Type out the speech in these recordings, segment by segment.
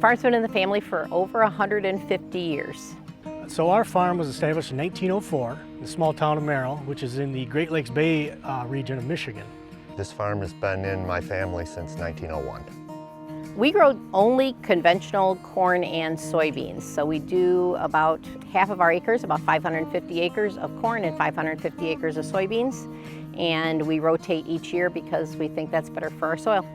Farm's been in the family for over 150 years. So our farm was established in 1904 in the small town of Merrill, which is in the Great Lakes Bay region of Michigan. This farm has been in my family since 1901. We grow only conventional corn and soybeans. So we do about half of our acres, about 550 acres of corn and 550 acres of soybeans. And we rotate each year because we think that's better for our soil.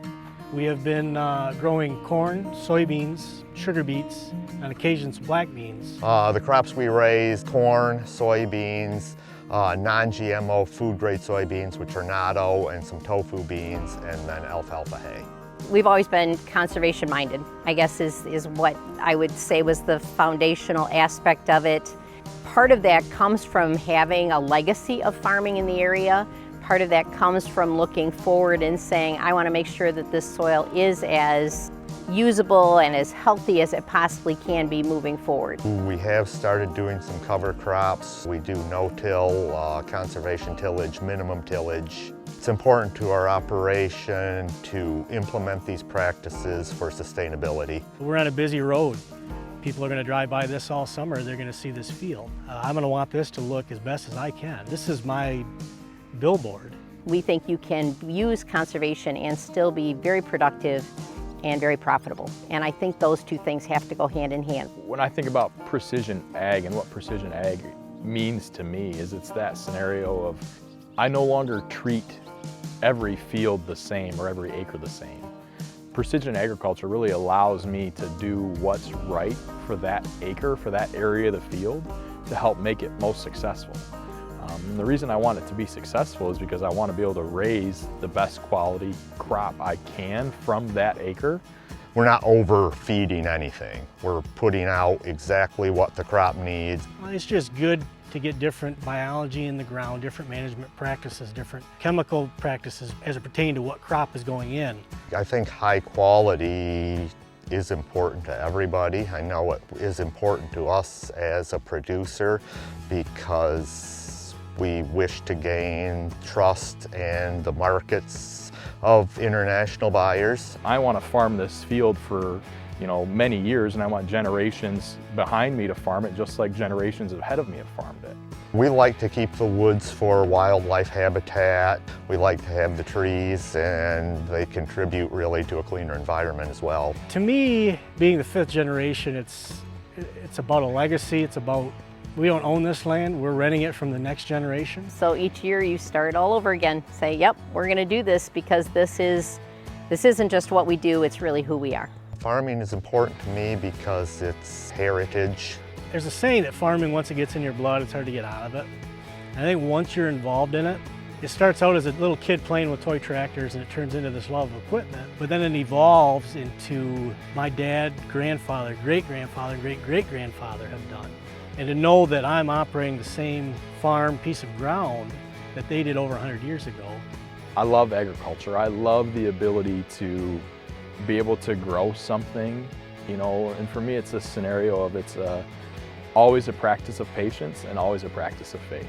We have been growing corn, soybeans, sugar beets, on occasion some black beans. The crops we raise, corn, soybeans, non-GMO food-grade soybeans, which are natto, and some tofu beans, and then alfalfa hay. We've always been conservation-minded, I guess is what I would say was the foundational aspect of it. Part of that comes from having a legacy of farming in the area. Part of that comes from looking forward and saying, I want to make sure that this soil is as usable and as healthy as it possibly can be moving forward. We have started doing some cover crops. We do no-till, conservation tillage, minimum tillage. It's important to our operation to implement these practices for sustainability. We're on a busy road. People are going to drive by this all summer. They're going to see this field. I'm going to want this to look as best as I can. This is my billboard. We think you can use conservation and still be very productive and very profitable. And I think those two things have to go hand in hand. When I think about precision ag and what precision ag means to me is it's that scenario of I no longer treat every field the same or every acre the same. Precision agriculture really allows me to do what's right for that acre, for that area of the field, to help make it most successful. And the reason I want it to be successful is because I want to be able to raise the best quality crop I can from that acre. We're not overfeeding anything. We're putting out exactly what the crop needs. Well, it's just good to get different biology in the ground, different management practices, different chemical practices as it pertains to what crop is going in. I think high quality is important to everybody. I know it is important to us as a producer because we wish to gain trust and the markets of international buyers. I want to farm this field for many years, and I want generations behind me to farm it just like generations ahead of me have farmed it. We like to keep the woods for wildlife habitat. We like to have the trees, and they contribute really to a cleaner environment as well. To me, being the fifth generation, it's about a legacy. It's about we don't own this land, we're renting it from the next generation. So each year you start all over again. Say, yep, we're going to do this because this isn't just what we do, it's really who we are. Farming is important to me because it's heritage. There's a saying that farming, once it gets in your blood, it's hard to get out of it. I think once you're involved in it, it starts out as a little kid playing with toy tractors and it turns into this love of equipment, but then it evolves into my dad, grandfather, great-grandfather, great-great-grandfather have done. And to know that I'm operating the same farm piece of ground that they did over 100 years ago. I love agriculture. I love the ability to be able to grow something, and for me it's a scenario of it's always a practice of patience and always a practice of faith.